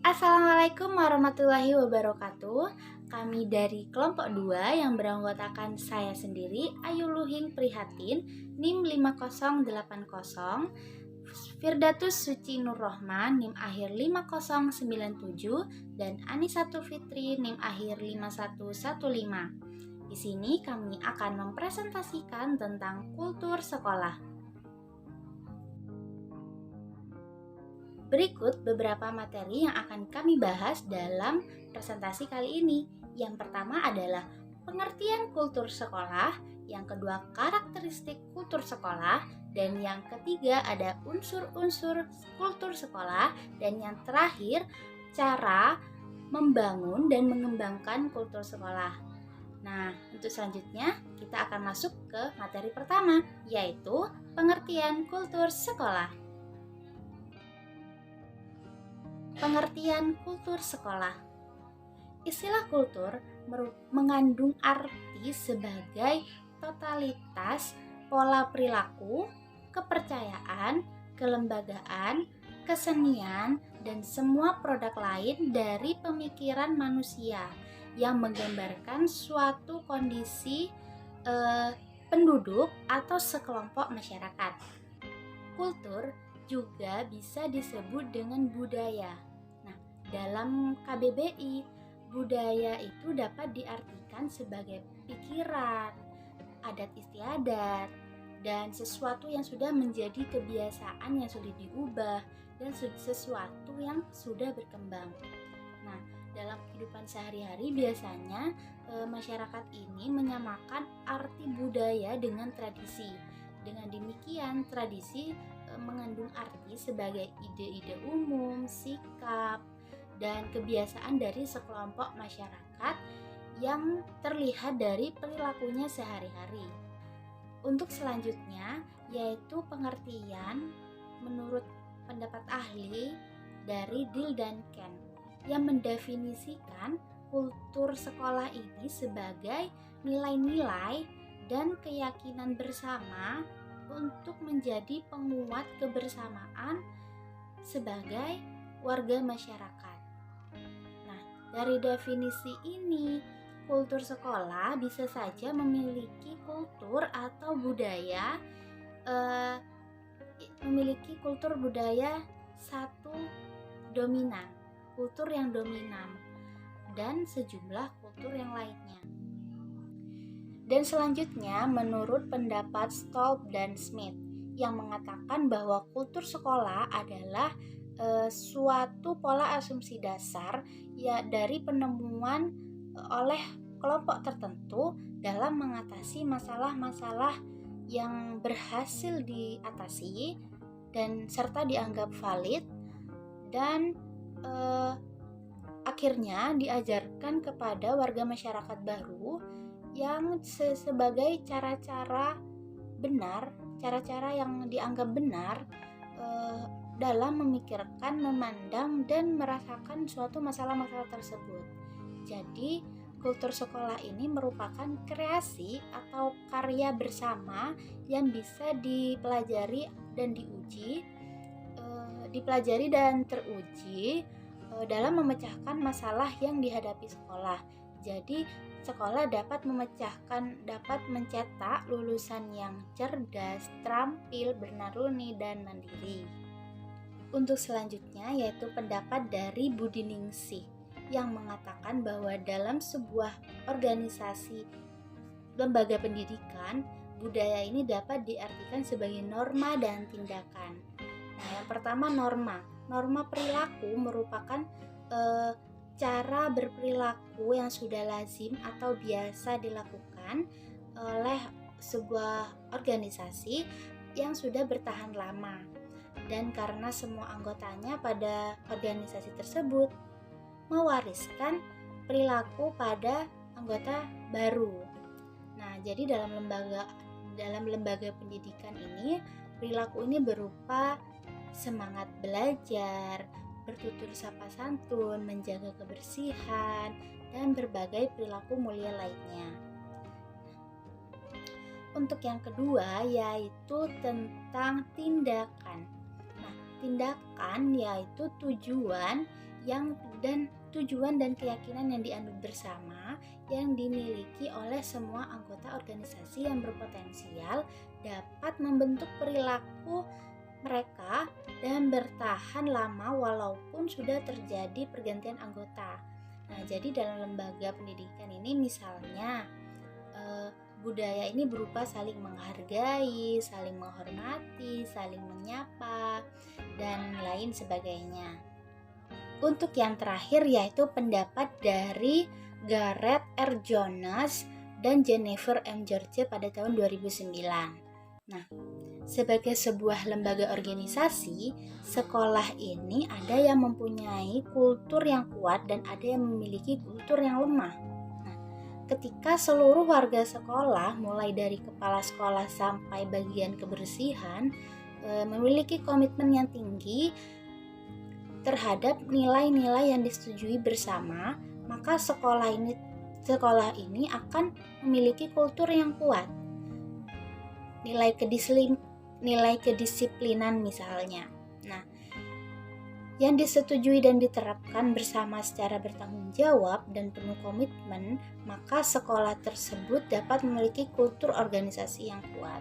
Assalamualaikum warahmatullahi wabarakatuh. Kami dari kelompok 2 yang beranggotakan saya sendiri, Ayu Luhing Prihatin, NIM 5080, Firdatus Suci Nur Rohman, NIM akhir 5097, dan Anisatul Fitri, NIM akhir 5115. Di sini kami akan mempresentasikan tentang kultur sekolah. Berikut beberapa materi yang akan kami bahas dalam presentasi kali ini. Yang pertama adalah pengertian kultur sekolah, yang kedua karakteristik kultur sekolah, dan yang ketiga ada unsur-unsur kultur sekolah, dan yang terakhir cara membangun dan mengembangkan kultur sekolah. Nah, untuk selanjutnya kita akan masuk ke materi pertama, yaitu pengertian kultur sekolah. Pengertian kultur sekolah. Istilah kultur mengandung arti sebagai totalitas pola perilaku, kepercayaan, kelembagaan, kesenian, dan semua produk lain dari pemikiran manusia yang menggambarkan suatu kondisi penduduk atau sekelompok masyarakat. Kultur juga bisa disebut dengan budaya. Nah, dalam KBBI, budaya itu dapat diartikan sebagai pikiran, adat istiadat, dan sesuatu yang sudah menjadi kebiasaan yang sulit diubah, dan sesuatu yang sudah berkembang. Nah, dalam kehidupan sehari-hari biasanya masyarakat ini menyamakan arti budaya dengan tradisi. Dengan demikian, tradisi mengandung arti sebagai ide-ide umum, sikap, dan kebiasaan dari sekelompok masyarakat yang terlihat dari perilakunya sehari-hari. Untuk selanjutnya, yaitu pengertian menurut pendapat ahli dari Dill dan Ken yang mendefinisikan kultur sekolah ini sebagai nilai-nilai dan keyakinan bersama untuk menjadi penguat kebersamaan sebagai warga masyarakat. Nah, dari definisi ini, kultur sekolah bisa saja memiliki kultur atau budaya satu dominan, kultur yang dominan, dan sejumlah kultur yang lainnya. Dan selanjutnya, menurut pendapat Stolp dan Smith yang mengatakan bahwa kultur sekolah adalah suatu pola asumsi dasar ya dari penemuan oleh kelompok tertentu dalam mengatasi masalah-masalah yang berhasil diatasi dan serta dianggap valid dan akhirnya diajarkan kepada warga masyarakat baru yang sebagai cara-cara yang dianggap benar dalam memikirkan, memandang, dan merasakan suatu masalah-masalah tersebut. Jadi, kultur sekolah ini merupakan kreasi atau karya bersama yang bisa dipelajari dan teruji dalam memecahkan masalah yang dihadapi sekolah. Jadi, sekolah dapat mencetak lulusan yang cerdas, terampil, bernaruni, dan mandiri. Untuk selanjutnya yaitu pendapat dari Budi Ningsih yang mengatakan bahwa dalam sebuah organisasi lembaga pendidikan, budaya ini dapat diartikan sebagai norma dan tindakan. Nah, yang pertama norma perilaku merupakan cara berperilaku yang sudah lazim atau biasa dilakukan oleh sebuah organisasi yang sudah bertahan lama, dan karena semua anggotanya pada organisasi tersebut mewariskan perilaku pada anggota baru. Nah, jadi dalam lembaga pendidikan ini, perilaku ini berupa semangat belajar, bertutur sapa santun, menjaga kebersihan, dan berbagai perilaku mulia lainnya. Untuk yang kedua yaitu tentang tindakan. Nah, tindakan yaitu tujuan dan tujuan dan keyakinan yang dianut bersama yang dimiliki oleh semua anggota organisasi yang berpotensial dapat membentuk perilaku mereka dan bertahan lama walaupun sudah terjadi pergantian anggota. Nah, jadi dalam lembaga pendidikan ini misalnya budaya ini berupa saling menghargai, saling menghormati, saling menyapa, dan lain sebagainya. Untuk yang terakhir yaitu pendapat dari Gareth R. Jones dan Jennifer M. George pada tahun 2009. Nah, sebagai sebuah lembaga organisasi, sekolah ini ada yang mempunyai kultur yang kuat dan ada yang memiliki kultur yang lemah. Ketika seluruh warga sekolah, mulai dari kepala sekolah sampai bagian kebersihan, memiliki komitmen yang tinggi terhadap nilai-nilai yang disetujui bersama, maka sekolah ini akan memiliki kultur yang kuat. Nilai kedisiplinan misalnya. Nah, yang disetujui dan diterapkan bersama secara bertanggung jawab dan penuh komitmen, maka sekolah tersebut dapat memiliki kultur organisasi yang kuat.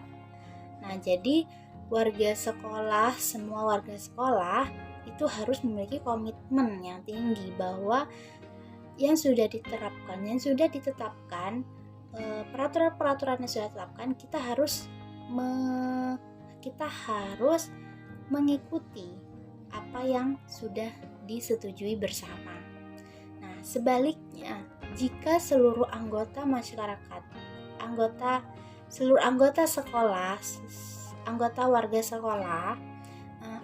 Nah, jadi semua warga sekolah itu harus memiliki komitmen yang tinggi bahwa yang sudah diterapkan, yang sudah ditetapkan, peraturan-peraturan yang sudah ditetapkan, kita harus mengikuti apa yang sudah disetujui bersama. Nah, sebaliknya, jika seluruh anggota masyarakat, seluruh anggota sekolah, anggota warga sekolah,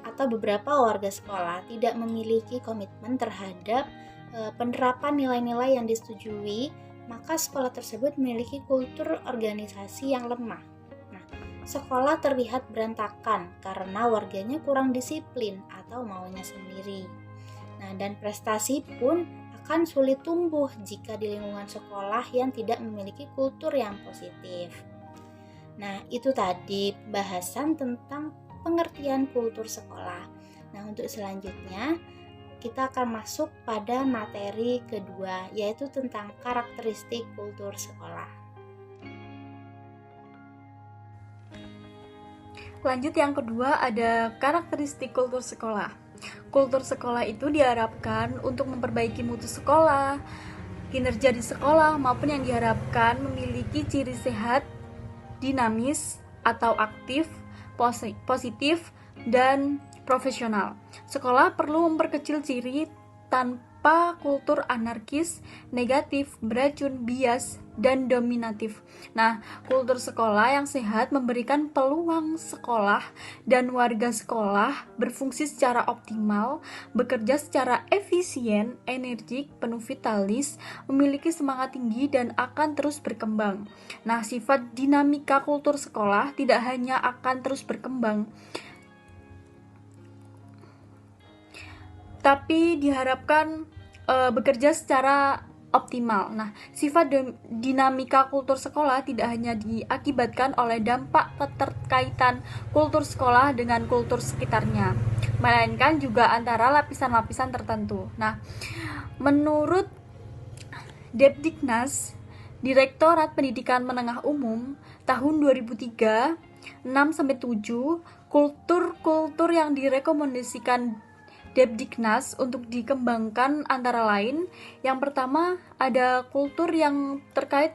atau beberapa warga sekolah tidak memiliki komitmen terhadap penerapan nilai-nilai yang disetujui, maka sekolah tersebut memiliki kultur organisasi yang lemah. Sekolah terlihat berantakan karena warganya kurang disiplin atau maunya sendiri. Nah, dan prestasi pun akan sulit tumbuh jika di lingkungan sekolah yang tidak memiliki kultur yang positif. Nah, itu tadi bahasan tentang pengertian kultur sekolah. Nah, untuk selanjutnya kita akan masuk pada materi kedua, yaitu tentang karakteristik kultur sekolah. Lanjut, yang kedua ada karakteristik kultur sekolah. Kultur sekolah itu diharapkan untuk memperbaiki mutu sekolah, kinerja di sekolah, maupun yang diharapkan memiliki ciri sehat, dinamis atau aktif, positif, dan profesional. Sekolah perlu memperkecil ciri tanpa kultur anarkis, negatif, beracun, bias, dan dominatif. Nah, kultur sekolah yang sehat memberikan peluang sekolah dan warga sekolah berfungsi secara optimal, bekerja secara efisien, energik, penuh vitalis, memiliki semangat tinggi, dan akan terus berkembang. Nah, sifat dinamika kultur sekolah tidak hanya akan terus berkembang, tapi diharapkan bekerja secara optimal. Nah, sifat dinamika kultur sekolah tidak hanya diakibatkan oleh dampak keterkaitan kultur sekolah dengan kultur sekitarnya, melainkan juga antara lapisan-lapisan tertentu. Nah, menurut Depdiknas, Direktorat Pendidikan Menengah Umum, tahun 2003, 6-7, kultur-kultur yang direkomendasikan Depdiknas untuk dikembangkan antara lain, yang pertama ada kultur yang terkait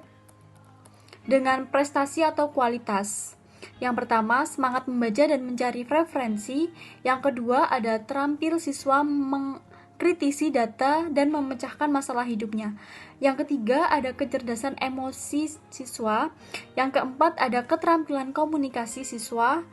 dengan prestasi atau kualitas. Yang pertama, semangat membaca dan mencari referensi. Yang kedua, ada terampil siswa mengkritisi data dan memecahkan masalah hidupnya. Yang ketiga, ada kecerdasan emosi siswa. Yang keempat, ada keterampilan komunikasi siswa,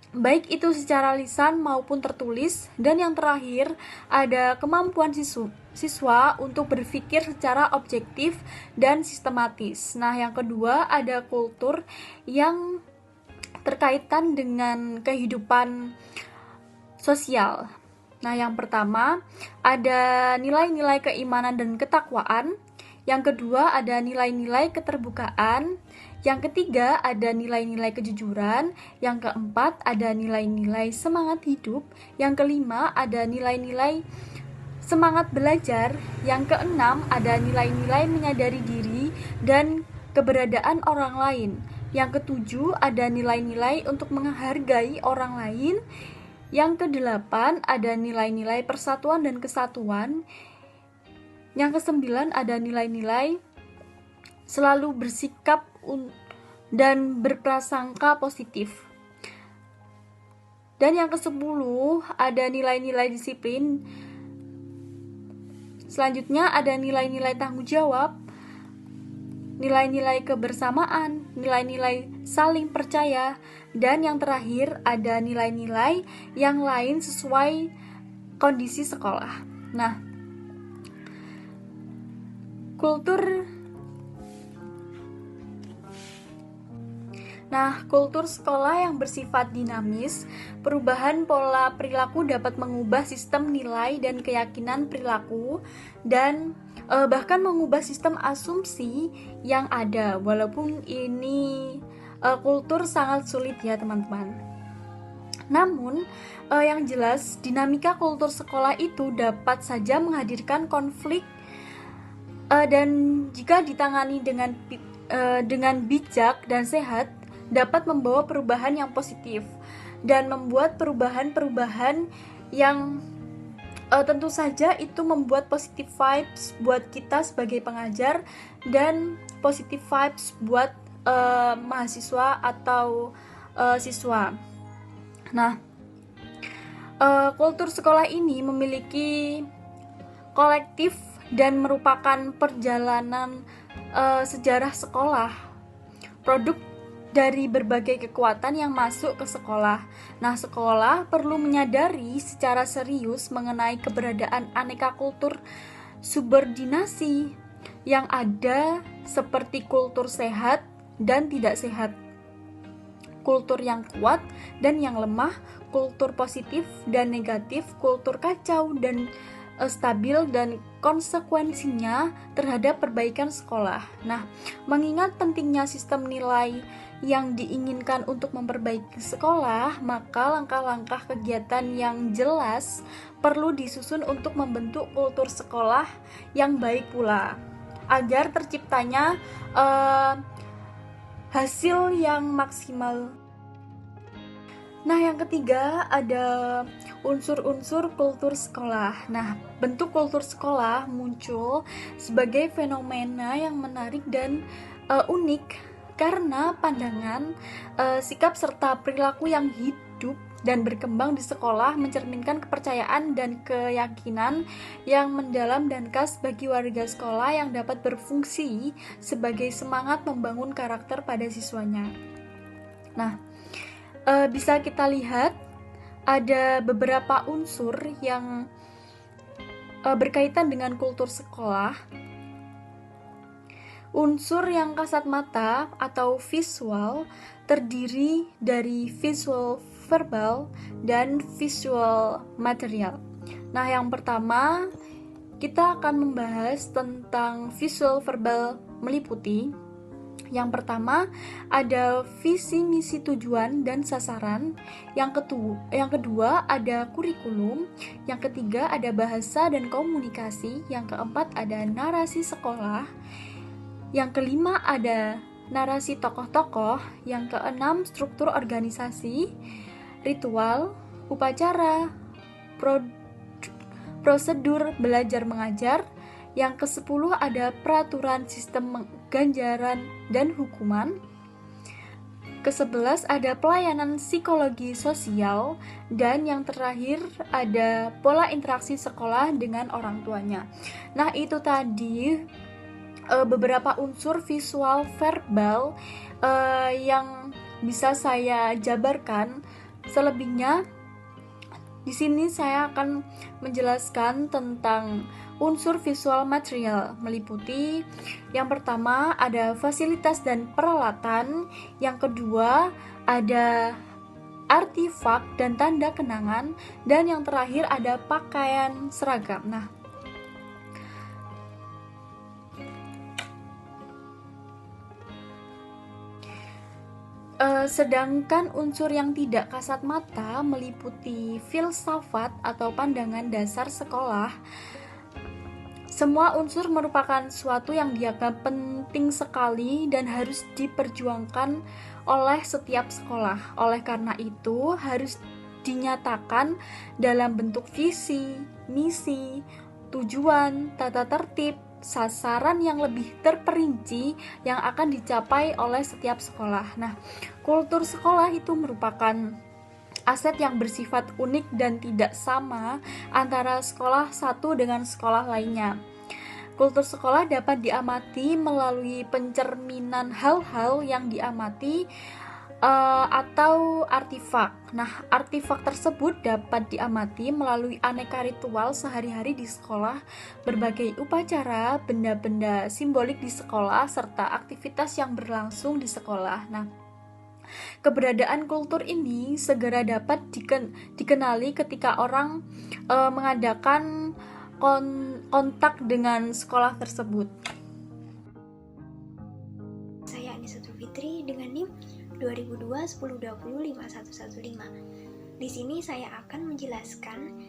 baik itu secara lisan maupun tertulis. Dan yang terakhir, ada kemampuan siswa untuk berpikir secara objektif dan sistematis. Nah, yang kedua, ada kultur yang terkaitan dengan kehidupan sosial. Nah, yang pertama, ada nilai-nilai keimanan dan ketakwaan. Yang kedua, ada nilai-nilai keterbukaan. Yang ketiga, ada nilai-nilai kejujuran. Yang keempat, ada nilai-nilai semangat hidup. Yang kelima, ada nilai-nilai semangat belajar. Yang keenam, ada nilai-nilai menyadari diri dan keberadaan orang lain. Yang ketujuh, ada nilai-nilai untuk menghargai orang lain. Yang kedelapan, ada nilai-nilai persatuan dan kesatuan. Yang kesembilan, ada nilai-nilai selalu bersikap dan berprasangka positif. Dan yang kesepuluh, ada nilai-nilai disiplin. Selanjutnya ada nilai-nilai tanggung jawab, nilai-nilai kebersamaan, nilai-nilai saling percaya, dan yang terakhir ada nilai-nilai yang lain sesuai kondisi sekolah. Nah, kultur sekolah yang bersifat dinamis, perubahan pola perilaku dapat mengubah sistem nilai dan keyakinan perilaku dan bahkan mengubah sistem asumsi yang ada. Walaupun ini kultur sangat sulit ya teman-teman. Namun yang jelas dinamika kultur sekolah itu dapat saja menghadirkan konflik dan jika ditangani dengan bijak dan sehat dapat membawa perubahan yang positif dan membuat perubahan-perubahan yang tentu saja itu membuat positive vibes buat kita sebagai pengajar dan positive vibes buat mahasiswa atau siswa. Nah, kultur sekolah ini memiliki kolektif dan merupakan perjalanan sejarah sekolah, produk dari berbagai kekuatan yang masuk ke sekolah. Nah, sekolah perlu menyadari secara serius mengenai keberadaan aneka kultur subordinasi yang ada seperti kultur sehat dan tidak sehat, kultur yang kuat dan yang lemah, kultur positif dan negatif, kultur kacau dan stabil, dan konsekuensinya terhadap perbaikan sekolah. Nah, mengingat pentingnya sistem nilai yang diinginkan untuk memperbaiki sekolah, maka langkah-langkah kegiatan yang jelas perlu disusun untuk membentuk kultur sekolah yang baik pula, agar terciptanya hasil yang maksimal. Nah, yang ketiga ada unsur-unsur kultur sekolah. Nah, bentuk kultur sekolah muncul sebagai fenomena yang menarik dan unik karena pandangan, sikap serta perilaku yang hidup dan berkembang di sekolah mencerminkan kepercayaan dan keyakinan yang mendalam dan khas bagi warga sekolah yang dapat berfungsi sebagai semangat membangun karakter pada siswanya. Nah, bisa kita lihat ada beberapa unsur yang berkaitan dengan kultur sekolah. Unsur yang kasat mata atau visual terdiri dari visual verbal dan visual material. Nah, yang pertama kita akan membahas tentang visual verbal meliputi. Yang pertama ada visi, misi, tujuan, dan sasaran. Yang kedua ada kurikulum. Yang ketiga ada bahasa dan komunikasi. Yang keempat ada narasi sekolah. Yang kelima ada narasi tokoh-tokoh. Yang keenam struktur organisasi, ritual, upacara, prosedur belajar mengajar. Yang ke-10 ada peraturan sistem ganjaran dan hukuman. Ke-11 ada pelayanan psikologi sosial. Dan yang terakhir ada pola interaksi sekolah dengan orang tuanya. Nah, itu tadi beberapa unsur visual verbal yang bisa saya jabarkan. Selebihnya di sini saya akan menjelaskan tentang unsur visual material meliputi yang pertama ada fasilitas dan peralatan, yang kedua ada artifak dan tanda kenangan, dan yang terakhir ada pakaian seragam. Nah, sedangkan unsur yang tidak kasat mata meliputi filsafat atau pandangan dasar sekolah, Semua unsur merupakan suatu yang dianggap penting sekali dan harus diperjuangkan oleh setiap sekolah. Oleh karena itu, harus dinyatakan dalam bentuk visi, misi, tujuan, tata tertib, sasaran yang lebih terperinci yang akan dicapai oleh setiap sekolah. Nah, kultur sekolah itu merupakan aset yang bersifat unik dan tidak sama antara sekolah satu dengan sekolah lainnya. Kultur sekolah dapat diamati melalui pencerminan hal-hal yang diamati atau artifak. Nah, artifak tersebut dapat diamati melalui aneka ritual sehari-hari di sekolah, berbagai upacara, benda-benda simbolik di sekolah, serta aktivitas yang berlangsung di sekolah. Nah, keberadaan kultur ini segera dapat dikenali ketika orang mengadakan kontak dengan sekolah tersebut. Saya Anisatul Fitri dengan NIM 2002-1020-5115. Di sini saya akan menjelaskan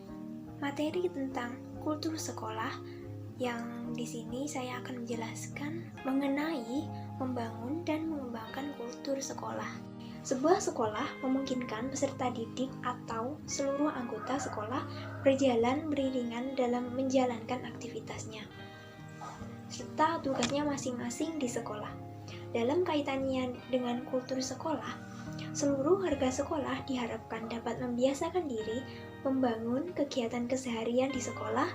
materi tentang kultur sekolah, yang di sini saya akan menjelaskan mengenai membangun dan mengembangkan kultur sekolah. Sebuah sekolah memungkinkan peserta didik atau seluruh anggota sekolah berjalan beriringan dalam menjalankan aktivitasnya serta tugasnya masing-masing di sekolah. Dalam kaitannya dengan kultur sekolah, seluruh warga sekolah diharapkan dapat membiasakan diri membangun kegiatan keseharian di sekolah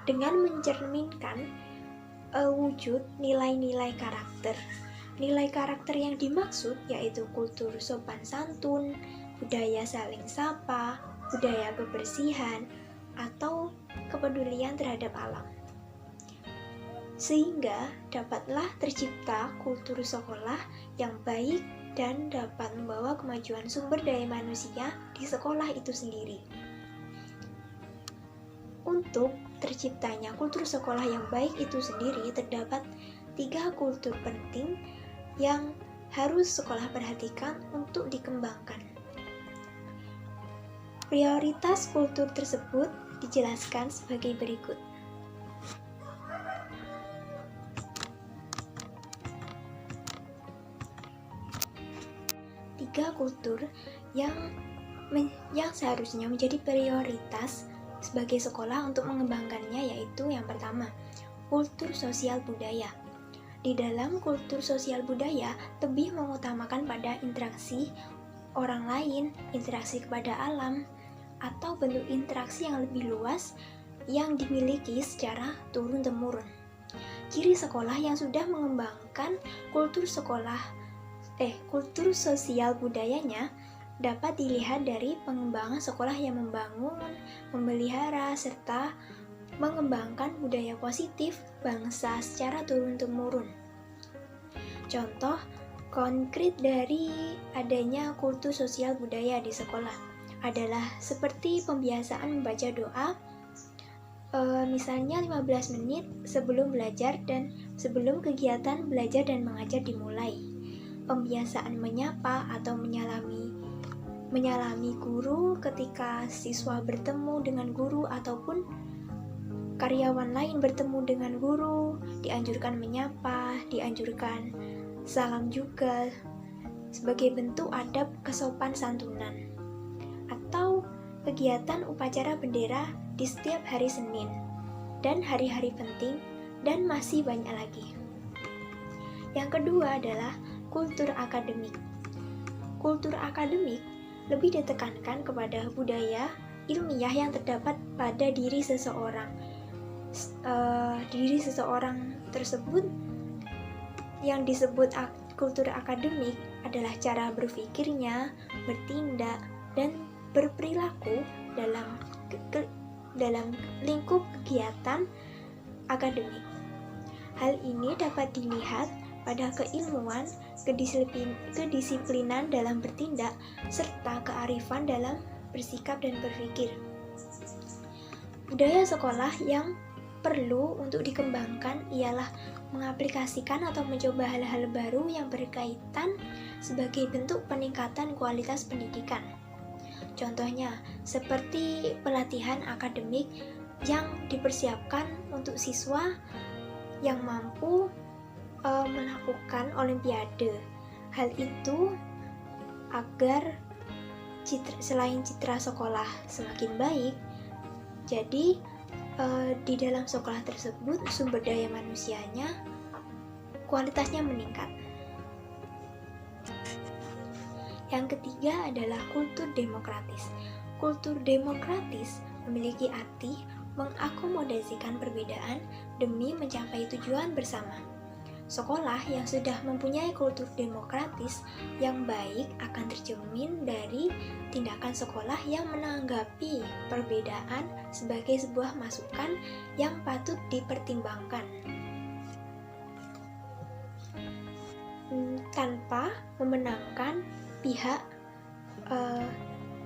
dengan mencerminkan wujud nilai-nilai karakter. Nilai karakter yang dimaksud yaitu kultur sopan santun, budaya saling sapa, budaya kebersihan, atau kepedulian terhadap alam. Sehingga dapatlah tercipta kultur sekolah yang baik dan dapat membawa kemajuan sumber daya manusia di sekolah itu sendiri. Untuk terciptanya kultur sekolah yang baik itu sendiri, terdapat 3 kultur penting yang harus sekolah perhatikan untuk dikembangkan. Prioritas kultur tersebut dijelaskan sebagai berikut. Tiga kultur yang seharusnya menjadi prioritas sebagai sekolah untuk mengembangkannya, yaitu yang pertama, kultur sosial budaya. Di dalam kultur sosial budaya lebih mengutamakan pada interaksi orang lain, interaksi kepada alam, atau bentuk interaksi yang lebih luas yang dimiliki secara turun-temurun. Ciri sekolah yang sudah mengembangkan kultur sosial budayanya dapat dilihat dari pengembangan sekolah yang membangun, memelihara, serta mengembangkan budaya positif bangsa secara turun-temurun. Contoh konkret dari adanya kultur sosial budaya di sekolah adalah seperti pembiasaan membaca doa, misalnya 15 menit sebelum belajar dan sebelum kegiatan belajar dan mengajar dimulai. Pembiasaan menyapa atau menyalami guru ketika siswa bertemu dengan guru ataupun karyawan lain bertemu dengan guru, dianjurkan menyapa, dianjurkan salam juga sebagai bentuk adab kesopan santunan. Atau kegiatan upacara bendera di setiap hari Senin dan hari-hari penting, dan masih banyak lagi. Yang kedua adalah kultur akademik. Kultur akademik lebih ditekankan kepada budaya ilmiah yang terdapat pada diri seseorang. Diri seseorang tersebut yang disebut kultur akademik adalah cara berpikirnya, bertindak, dan berperilaku dalam lingkup kegiatan akademik. Hal ini dapat dilihat pada keilmuan, kedisiplinan dalam bertindak, serta kearifan dalam bersikap dan berpikir. Budaya sekolah yang perlu untuk dikembangkan ialah mengaplikasikan atau mencoba hal-hal baru yang berkaitan sebagai bentuk peningkatan kualitas pendidikan. Contohnya, seperti pelatihan akademik yang dipersiapkan untuk siswa yang mampu melakukan olimpiade. Hal itu agar selain citra sekolah semakin baik, jadi di dalam sekolah tersebut sumber daya manusianya kualitasnya meningkat. Yang ketiga adalah kultur demokratis. Kultur demokratis memiliki arti mengakomodasikan perbedaan demi mencapai tujuan bersama. Sekolah yang sudah mempunyai kultur demokratis yang baik akan tercermin dari tindakan sekolah yang menanggapi perbedaan sebagai sebuah masukan yang patut dipertimbangkan, tanpa memenangkan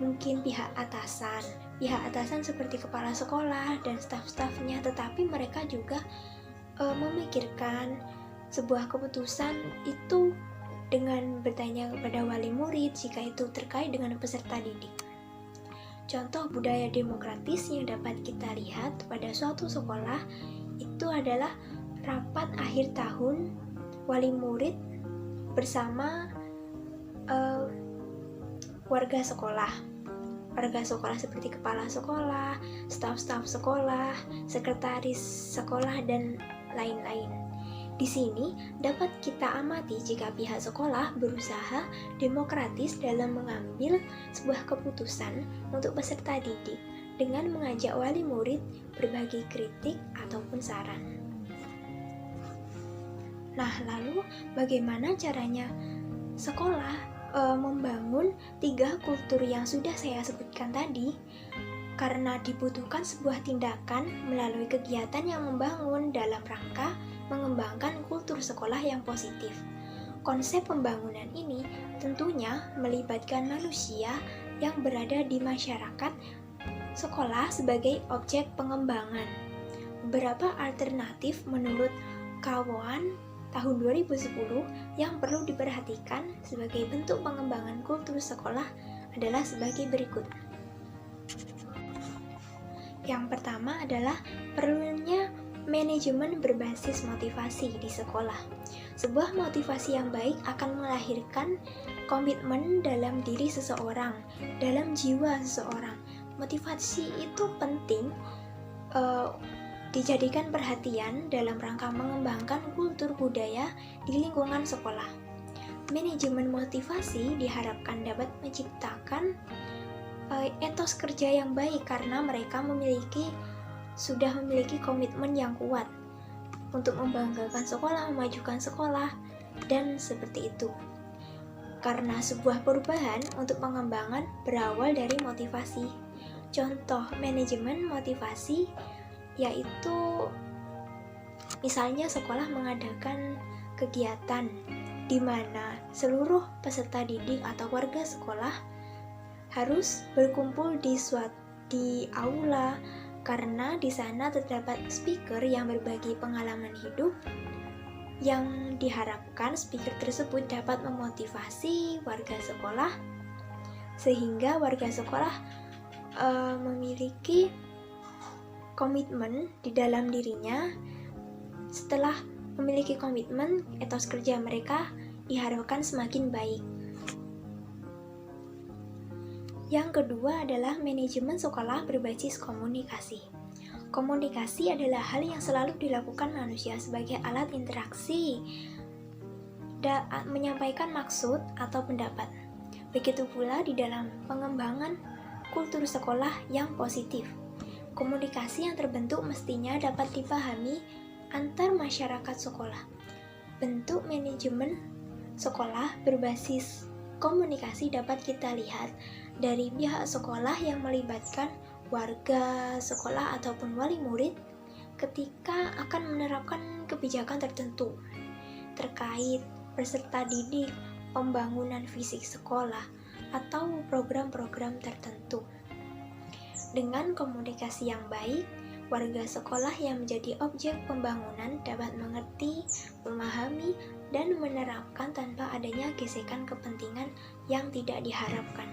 mungkin pihak atasan seperti kepala sekolah dan staf-stafnya, tetapi mereka juga memikirkan sebuah keputusan itu dengan bertanya kepada wali murid jika itu terkait dengan peserta didik. Contoh budaya demokratis yang dapat kita lihat pada suatu sekolah itu adalah rapat akhir tahun wali murid bersama warga sekolah seperti kepala sekolah, staf-staf sekolah, sekretaris sekolah, dan lain-lain. Di sini dapat kita amati jika pihak sekolah berusaha demokratis dalam mengambil sebuah keputusan untuk peserta didik dengan mengajak wali murid berbagi kritik ataupun saran. Nah, lalu bagaimana caranya sekolah membangun 3 kultur yang sudah saya sebutkan tadi? Karena dibutuhkan sebuah tindakan melalui kegiatan yang membangun dalam rangka mengembangkan kultur sekolah yang positif. Konsep pembangunan ini tentunya melibatkan manusia yang berada di masyarakat sekolah sebagai objek pengembangan. Beberapa alternatif menurut Kawan tahun 2010 yang perlu diperhatikan sebagai bentuk pengembangan kultur sekolah adalah sebagai berikut. Yang pertama adalah perlunya manajemen berbasis motivasi di sekolah. Sebuah motivasi yang baik akan melahirkan komitmen dalam diri seseorang, dalam jiwa seseorang. Motivasi itu penting dijadikan perhatian dalam rangka mengembangkan kultur budaya di lingkungan sekolah. Manajemen motivasi diharapkan dapat menciptakan etos kerja yang baik karena mereka sudah memiliki komitmen yang kuat untuk membanggakan sekolah, memajukan sekolah, dan seperti itu. Karena sebuah perubahan untuk pengembangan berawal dari motivasi. Contoh manajemen motivasi yaitu misalnya sekolah mengadakan kegiatan di mana seluruh peserta didik atau warga sekolah harus berkumpul di aula karena di sana terdapat speaker yang berbagi pengalaman hidup yang diharapkan speaker tersebut dapat memotivasi warga sekolah sehingga warga sekolah memiliki komitmen di dalam dirinya. Setelah memiliki komitmen, etos kerja mereka diharapkan semakin baik. Yang kedua adalah manajemen sekolah berbasis komunikasi. Komunikasi adalah hal yang selalu dilakukan manusia sebagai alat interaksi dan menyampaikan maksud atau pendapat. Begitu pula di dalam pengembangan kultur sekolah yang positif. Komunikasi yang terbentuk mestinya dapat dipahami antar masyarakat sekolah. Bentuk manajemen sekolah berbasis komunikasi dapat kita lihat dari pihak sekolah yang melibatkan warga sekolah ataupun wali murid ketika akan menerapkan kebijakan tertentu terkait peserta didik, pembangunan fisik sekolah, atau program-program tertentu. Dengan komunikasi yang baik, warga sekolah yang menjadi objek pembangunan dapat mengerti, memahami, dan menerapkan tanpa adanya gesekan kepentingan yang tidak diharapkan.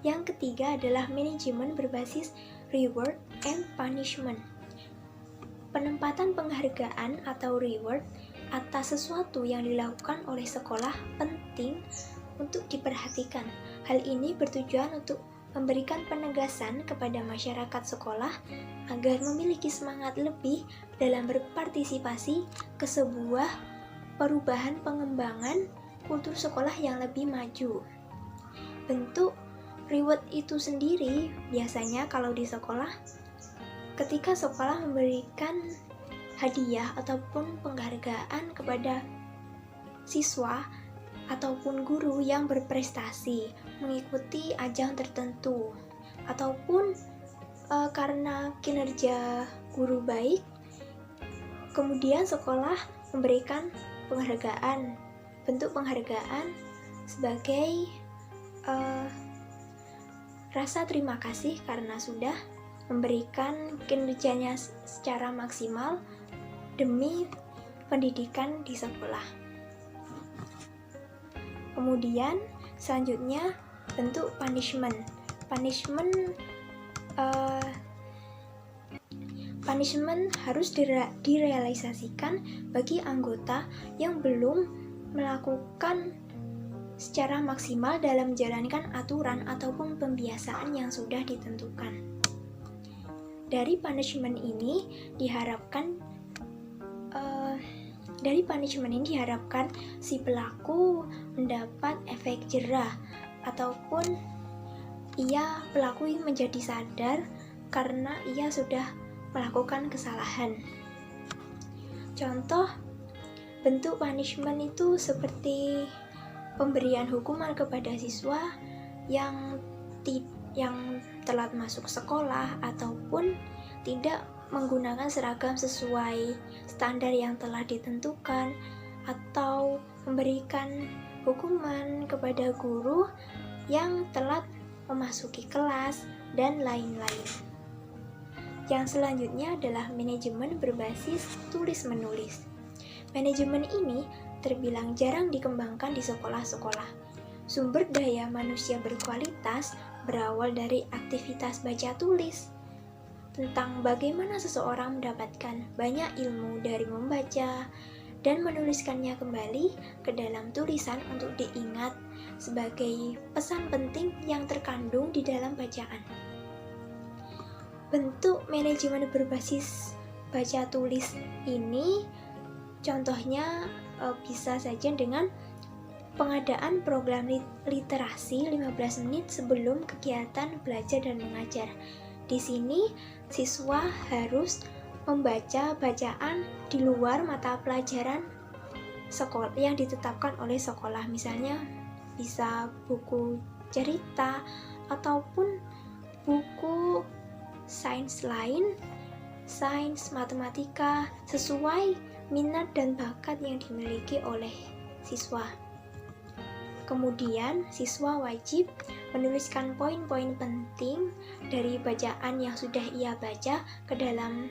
Yang ketiga adalah manajemen berbasis reward and punishment. Penempatan penghargaan atau reward atas sesuatu yang dilakukan oleh sekolah penting untuk diperhatikan. Hal ini bertujuan untuk memberikan penegasan kepada masyarakat sekolah agar memiliki semangat lebih dalam berpartisipasi ke sebuah perubahan pengembangan kultur sekolah yang lebih maju. Bentuk reward itu sendiri biasanya kalau di sekolah, ketika sekolah memberikan hadiah ataupun penghargaan kepada siswa ataupun guru yang berprestasi mengikuti ajang tertentu, ataupun karena kinerja guru baik, kemudian sekolah memberikan penghargaan, bentuk penghargaan sebagai rasa terima kasih karena sudah memberikan kinerjanya secara maksimal demi pendidikan di sekolah. Kemudian selanjutnya bentuk punishment. Punishment harus direalisasikan bagi anggota yang belum melakukan secara maksimal dalam menjalankan aturan ataupun pembiasaan yang sudah ditentukan. Dari punishment ini diharapkan si pelaku mendapat efek jerah ataupun pelaku menjadi sadar karena ia sudah melakukan kesalahan. Contoh bentuk punishment itu seperti pemberian hukuman kepada siswa yang telat masuk sekolah ataupun tidak menggunakan seragam sesuai standar yang telah ditentukan, atau memberikan hukuman kepada guru yang telat memasuki kelas, dan lain-lain. Yang selanjutnya adalah manajemen berbasis tulis-menulis. Manajemen ini terbilang jarang dikembangkan di sekolah-sekolah. Sumber daya manusia berkualitas berawal dari aktivitas baca tulis. Tentang bagaimana seseorang mendapatkan banyak ilmu dari membaca dan menuliskannya kembali ke dalam tulisan untuk diingat sebagai pesan penting yang terkandung di dalam bacaan. Bentuk manajemen berbasis baca tulis ini contohnya bisa saja dengan pengadaan program literasi 15 menit sebelum kegiatan belajar dan mengajar. Di sini, siswa harus membaca bacaan di luar mata pelajaran sekolah yang ditetapkan oleh sekolah. Misalnya, bisa buku cerita ataupun buku sains lain, sains, matematika, sesuai minat dan bakat yang dimiliki oleh siswa. Kemudian, siswa wajib menuliskan poin-poin penting dari bacaan yang sudah ia baca ke dalam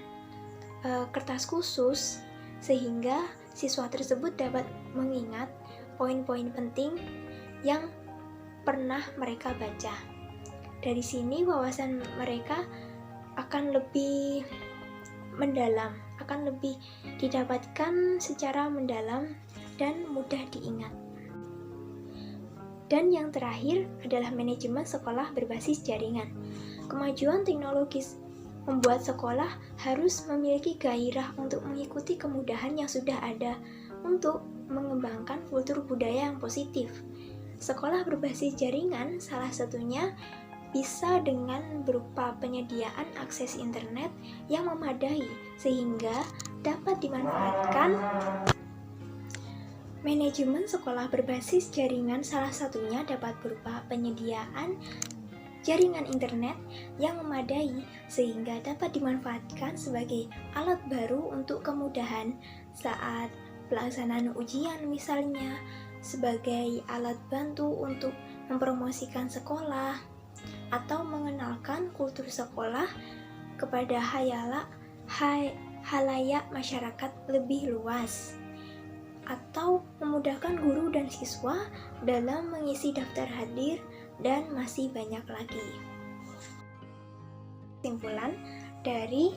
kertas khusus, sehingga siswa tersebut dapat mengingat poin-poin penting yang pernah mereka baca. Dari sini, wawasan mereka akan lebih mendalam, akan lebih didapatkan secara mendalam dan mudah diingat. Dan yang terakhir adalah manajemen sekolah berbasis jaringan. Kemajuan teknologis membuat sekolah harus memiliki gairah untuk mengikuti kemudahan yang sudah ada untuk mengembangkan kultur budaya yang positif. Sekolah berbasis jaringan salah satunya bisa dengan berupa penyediaan akses internet yang memadai sehingga dapat dimanfaatkan. Manajemen sekolah berbasis jaringan salah satunya dapat berupa penyediaan jaringan internet yang memadai sehingga dapat dimanfaatkan sebagai alat baru untuk kemudahan saat pelaksanaan ujian, misalnya sebagai alat bantu untuk mempromosikan sekolah atau mengenalkan kultur sekolah kepada halayak masyarakat lebih luas, atau memudahkan guru dan siswa dalam mengisi daftar hadir, dan masih banyak lagi. Kesimpulan dari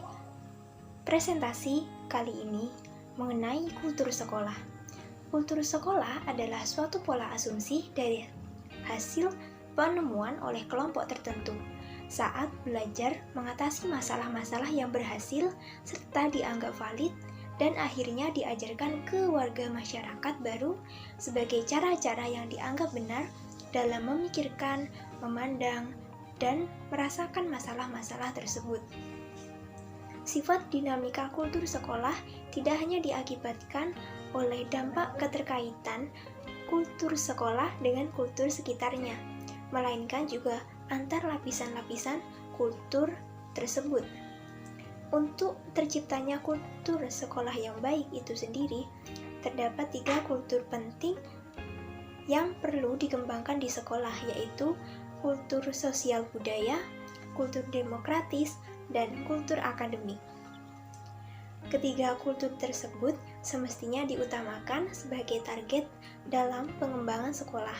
presentasi kali ini mengenai kultur sekolah. Kultur sekolah adalah suatu pola asumsi dari hasil penemuan oleh kelompok tertentu saat belajar mengatasi masalah-masalah yang berhasil serta dianggap valid dan akhirnya diajarkan ke warga masyarakat baru sebagai cara-cara yang dianggap benar dalam memikirkan, memandang, dan merasakan masalah-masalah tersebut. Sifat dinamika kultur sekolah tidak hanya diakibatkan oleh dampak keterkaitan kultur sekolah dengan kultur sekitarnya, melainkan juga antar lapisan-lapisan kultur tersebut. Untuk terciptanya kultur sekolah yang baik itu sendiri, terdapat 3 kultur penting yang perlu dikembangkan di sekolah, yaitu kultur sosial budaya, kultur demokratis, dan kultur akademik. Ketiga kultur tersebut semestinya diutamakan sebagai target dalam pengembangan sekolah.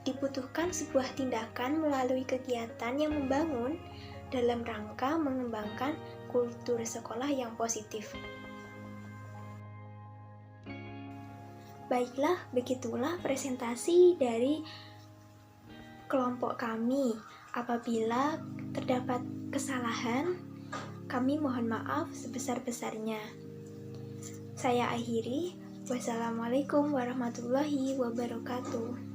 Dibutuhkan sebuah tindakan melalui kegiatan yang membangun dalam rangka mengembangkan kultur sekolah yang positif. Baiklah, begitulah presentasi dari kelompok kami. Apabila terdapat kesalahan, kami mohon maaf sebesar-besarnya. Saya akhiri. Wassalamualaikum warahmatullahi wabarakatuh.